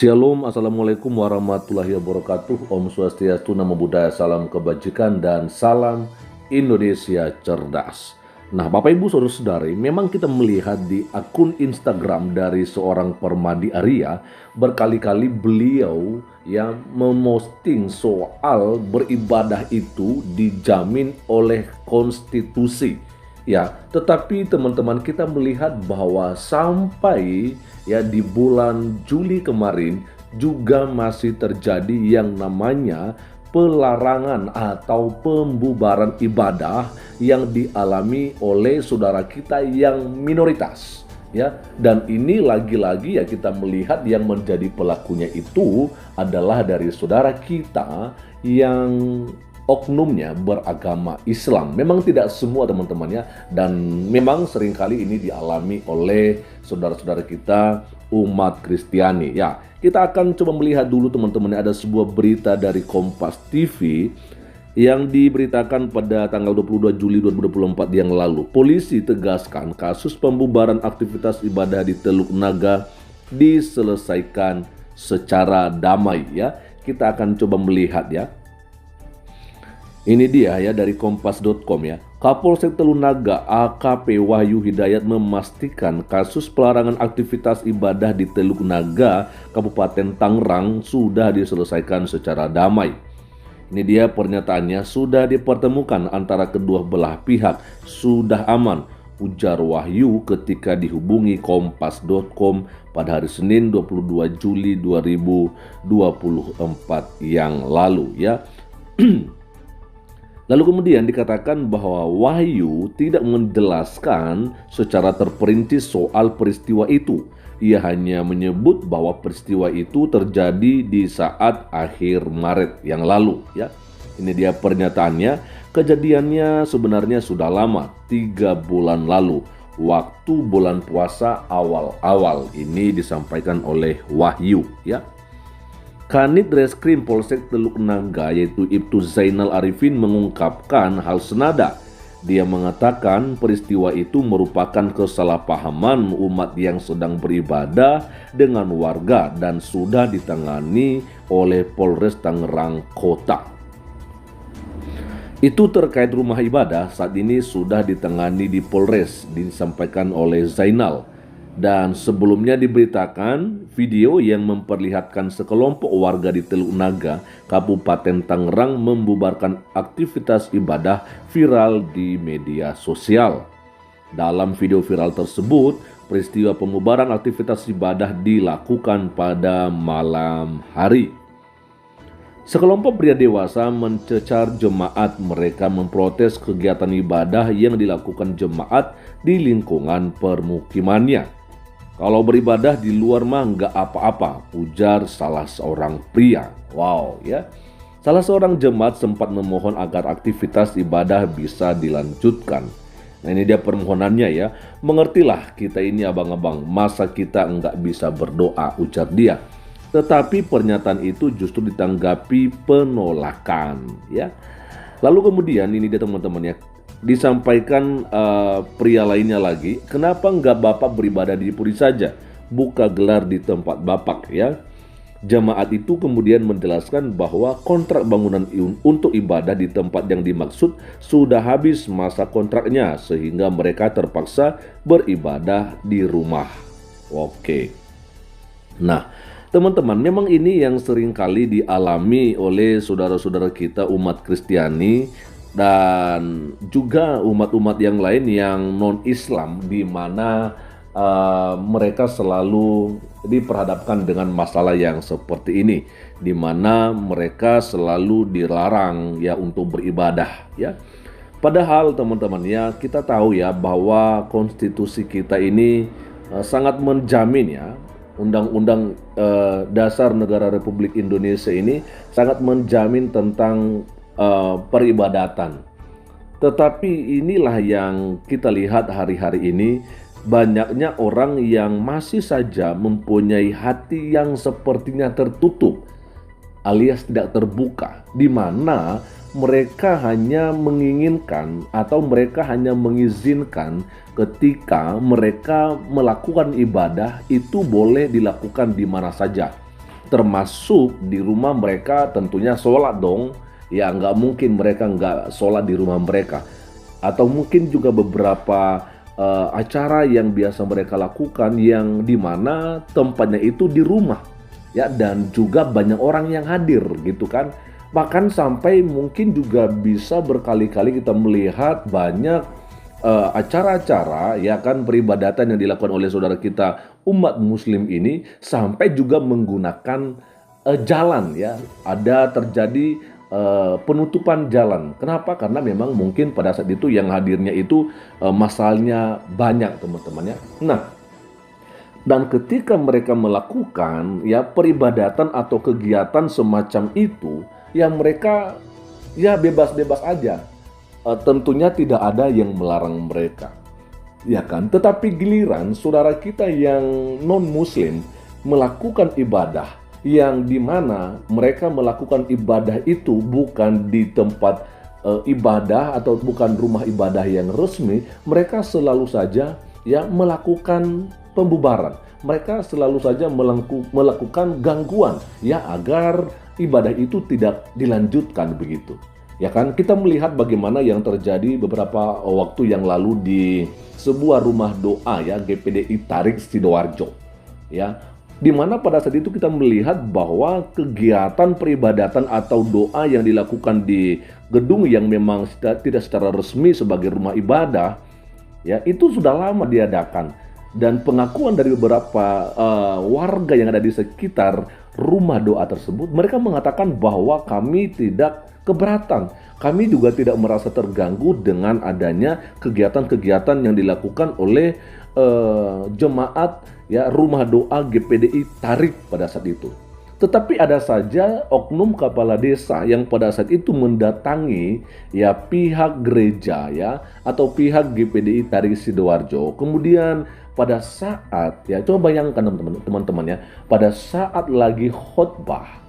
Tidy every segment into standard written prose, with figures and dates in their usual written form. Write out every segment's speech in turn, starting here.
Shalom, Assalamualaikum warahmatullahi wabarakatuh. Om Swastiastu, Namo Buddhaya, salam kebajikan dan salam Indonesia cerdas. Nah, Bapak Ibu Saudara-saudari, memang kita melihat di akun Instagram dari seorang Permadi Arya, berkali-kali beliau yang memosting soal beribadah itu dijamin oleh konstitusi. Ya, tetapi teman-teman, kita melihat bahwa sampai di bulan Juli kemarin juga masih terjadi yang namanya pelarangan atau pembubaran ibadah yang dialami oleh saudara kita yang minoritas. Dan ini lagi-lagi kita melihat yang menjadi pelakunya itu adalah dari saudara kita yang oknumnya beragama Islam. Memang tidak semua teman-temannya, dan memang seringkali ini dialami oleh saudara-saudara kita umat Kristiani. Ya, kita akan coba melihat dulu teman-teman, ada sebuah berita dari Kompas TV yang diberitakan pada tanggal 22 Juli 2024 yang lalu. Polisi tegaskan kasus pembubaran aktivitas ibadah di Teluk Naga diselesaikan secara damai. Kita akan coba melihat Ini dia dari kompas.com Kapolsek Teluk Naga AKP Wahyu Hidayat memastikan kasus pelarangan aktivitas ibadah di Teluk Naga, Kabupaten Tangerang sudah diselesaikan secara damai. Ini dia pernyataannya, sudah dipertemukan antara kedua belah pihak, sudah aman, ujar Wahyu ketika dihubungi kompas.com pada hari Senin 22 Juli 2024 yang lalu Lalu kemudian dikatakan bahwa Wahyu tidak menjelaskan secara terperinci soal peristiwa itu. Ia hanya menyebut bahwa peristiwa itu terjadi di saat akhir Maret yang lalu Ini dia pernyataannya, kejadiannya sebenarnya sudah lama, 3 bulan lalu, waktu bulan puasa awal-awal. Ini disampaikan oleh Wahyu Kanit Reskrim Polsek Teluk Naga yaitu Ibtu Zainal Arifin mengungkapkan hal senada. Dia mengatakan peristiwa itu merupakan kesalahpahaman umat yang sedang beribadah dengan warga dan sudah ditangani oleh Polres Tangerang Kota. Itu terkait rumah ibadah saat ini sudah ditangani di Polres, disampaikan oleh Zainal. Dan sebelumnya diberitakan video yang memperlihatkan sekelompok warga di Teluk Naga, Kabupaten Tangerang membubarkan aktivitas ibadah viral di media sosial. Dalam video viral tersebut, peristiwa pembubaran aktivitas ibadah dilakukan pada malam hari. Sekelompok pria dewasa mencecar jemaat. Mereka memprotes kegiatan ibadah yang dilakukan jemaat di lingkungan permukimannya. Kalau beribadah di luar mah nggak apa-apa, ujar salah seorang pria. Salah seorang jemaat sempat memohon agar aktivitas ibadah bisa dilanjutkan. Nah, ini dia permohonannya Mengertilah kita ini abang-abang, masa kita nggak bisa berdoa, ujar dia. Tetapi pernyataan itu justru ditanggapi penolakan Lalu kemudian ini dia teman-teman disampaikan pria lainnya lagi, kenapa nggak Bapak beribadah di Puri saja, buka gelar di tempat Bapak Jemaat itu kemudian menjelaskan bahwa kontrak bangunan untuk ibadah di tempat yang dimaksud sudah habis masa kontraknya sehingga mereka terpaksa beribadah di rumah. Nah, teman-teman, memang ini yang sering kali dialami oleh saudara-saudara kita umat Kristiani dan juga umat-umat yang lain yang non-Islam, di mana mereka selalu diperhadapkan dengan masalah yang seperti ini, di mana mereka selalu dilarang untuk beribadah Padahal teman-teman kita tahu bahwa konstitusi kita ini sangat menjamin Undang-Undang Dasar Negara Republik Indonesia ini sangat menjamin tentang peribadatan. Tetapi inilah yang kita lihat hari-hari ini, banyaknya orang yang masih saja mempunyai hati yang sepertinya tertutup alias tidak terbuka, di mana mereka hanya menginginkan atau mereka hanya mengizinkan ketika mereka melakukan ibadah itu boleh dilakukan di mana saja. termasuk di rumah mereka tentunya sholat dong. Ya nggak mungkin mereka nggak sholat di rumah mereka. Atau mungkin juga beberapa acara yang biasa mereka lakukan yang dimana tempatnya itu di rumah. Ya, dan juga banyak orang yang hadir gitu kan. Bahkan sampai mungkin juga bisa berkali-kali kita melihat banyak acara-acara ya kan peribadatan yang dilakukan oleh saudara kita umat muslim ini sampai juga menggunakan jalan ya. Ada terjadi penutupan jalan. Kenapa? Karena memang mungkin pada saat itu yang hadirnya itu masalahnya banyak teman-teman ya. Nah, dan ketika mereka melakukan ya peribadatan atau kegiatan semacam itu, ya mereka ya bebas-bebas aja. Tentunya tidak ada yang melarang mereka, ya kan? Tetapi giliran saudara kita yang non-muslim melakukan ibadah yang dimana mereka melakukan ibadah itu bukan di tempat ibadah atau bukan rumah ibadah yang resmi, mereka selalu saja ya melakukan pembubaran. Mereka selalu saja melakukan gangguan ya agar ibadah itu tidak dilanjutkan begitu. Ya kan, kita melihat bagaimana yang terjadi beberapa waktu yang lalu di sebuah rumah doa ya GPDI Tarik Sidoarjo. Ya, di mana pada saat itu kita melihat bahwa kegiatan peribadatan atau doa yang dilakukan di gedung yang memang tidak secara resmi sebagai rumah ibadah, ya itu sudah lama diadakan. Dan pengakuan dari beberapa warga yang ada di sekitar rumah doa tersebut, mereka mengatakan bahwa kami tidak keberatan. Kami juga tidak merasa terganggu dengan adanya kegiatan-kegiatan yang dilakukan oleh jemaat ya rumah doa GPDI Tarik pada saat itu. Tetapi ada saja oknum kepala desa yang pada saat itu mendatangi ya pihak gereja ya atau pihak GPDI Tarik Sidoarjo. Kemudian pada saat ya coba bayangkan teman-teman ya, pada saat lagi khotbah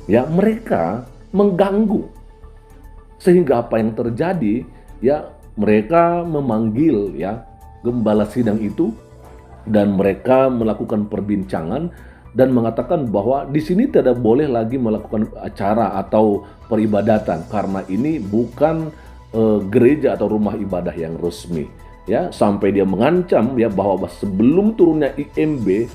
ya mereka mengganggu, sehingga apa yang terjadi ya mereka memanggil ya gembala sidang itu dan mereka melakukan perbincangan dan mengatakan bahwa di sini tidak boleh lagi melakukan acara atau peribadatan karena ini bukan gereja atau rumah ibadah yang resmi ya, sampai dia mengancam ya bahwa sebelum turunnya IMB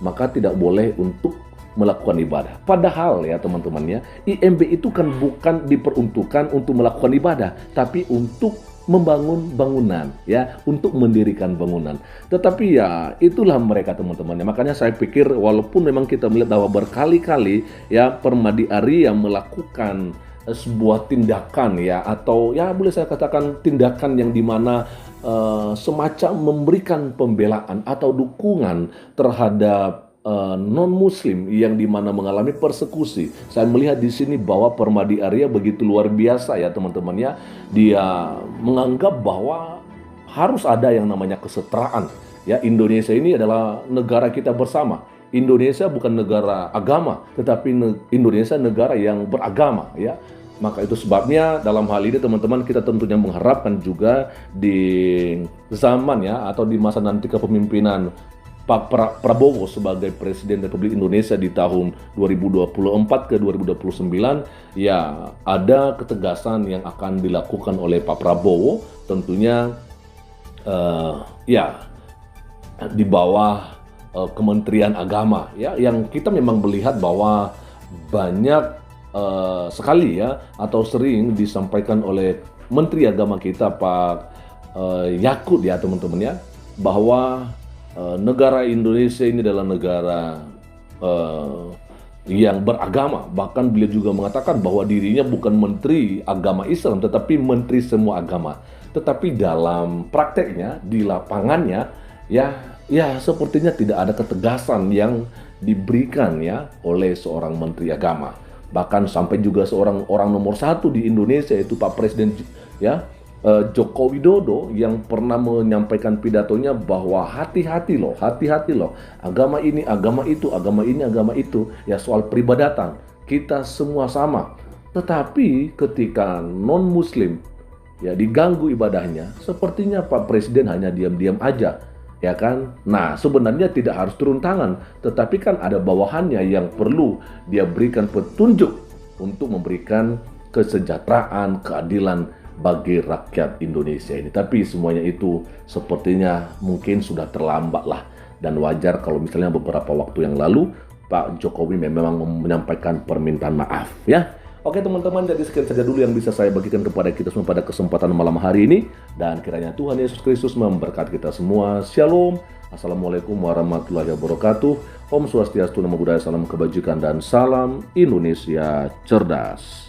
maka tidak boleh untuk melakukan ibadah. Padahal ya teman-teman ya, IMB itu kan bukan diperuntukkan untuk melakukan ibadah, tapi untuk membangun bangunan ya, untuk mendirikan bangunan. Tetapi ya itulah mereka teman-teman ya. Makanya saya pikir walaupun memang kita melihat bahwa berkali-kali ya Permadi Ari yang melakukan sebuah tindakan ya, atau ya boleh saya katakan tindakan yang dimana semacam memberikan pembelaan atau dukungan terhadap non-muslim yang dimana mengalami persekusi. Saya melihat di sini bahwa Permadi Arya begitu luar biasa ya teman-teman ya. Dia menganggap bahwa harus ada yang namanya kesetaraan. Ya, Indonesia ini adalah negara kita bersama. Indonesia bukan negara agama, tetapi Indonesia negara yang beragama ya. Maka itu sebabnya dalam hal ini teman-teman kita tentunya mengharapkan juga di zaman ya atau di masa nanti kepemimpinan Pak Prabowo sebagai Presiden Republik Indonesia di tahun 2024 ke 2029 ya ada ketegasan yang akan dilakukan oleh Pak Prabowo tentunya ya di bawah Kementerian Agama ya, yang kita memang melihat bahwa banyak sekali ya atau sering disampaikan oleh Menteri Agama kita Pak Yakut ya teman-teman ya, bahwa negara Indonesia ini adalah negara yang beragama. Bahkan beliau juga mengatakan bahwa dirinya bukan Menteri Agama Islam, tetapi Menteri semua agama. Tetapi dalam prakteknya, di lapangannya, ya sepertinya tidak ada ketegasan yang diberikan ya oleh seorang Menteri Agama. Bahkan sampai juga seorang orang nomor satu di Indonesia yaitu Pak Presiden ya Joko Widodo yang pernah menyampaikan pidatonya bahwa hati-hati loh, agama ini, agama itu, agama ini, agama itu, ya soal peribadatan, kita semua sama. Tetapi ketika non-muslim ya diganggu ibadahnya, sepertinya Pak Presiden hanya diam-diam aja. ya kan? Nah, sebenarnya tidak harus turun tangan, tetapi kan ada bawahannya yang perlu dia berikan petunjuk untuk memberikan kesejahteraan, keadilan bagi rakyat Indonesia ini. Tapi semuanya itu sepertinya mungkin sudah terlambat lah. Dan wajar kalau misalnya beberapa waktu yang lalu Pak Jokowi memang menyampaikan permintaan maaf ya. Oke teman-teman, jadi sekian saja dulu yang bisa saya bagikan kepada kita semua pada kesempatan malam hari ini. Dan kiranya Tuhan Yesus Kristus memberkati kita semua. Shalom. Assalamualaikum warahmatullahi wabarakatuh. Om Swastiastu, Namo Buddhaya, salam kebajikan, dan salam Indonesia cerdas.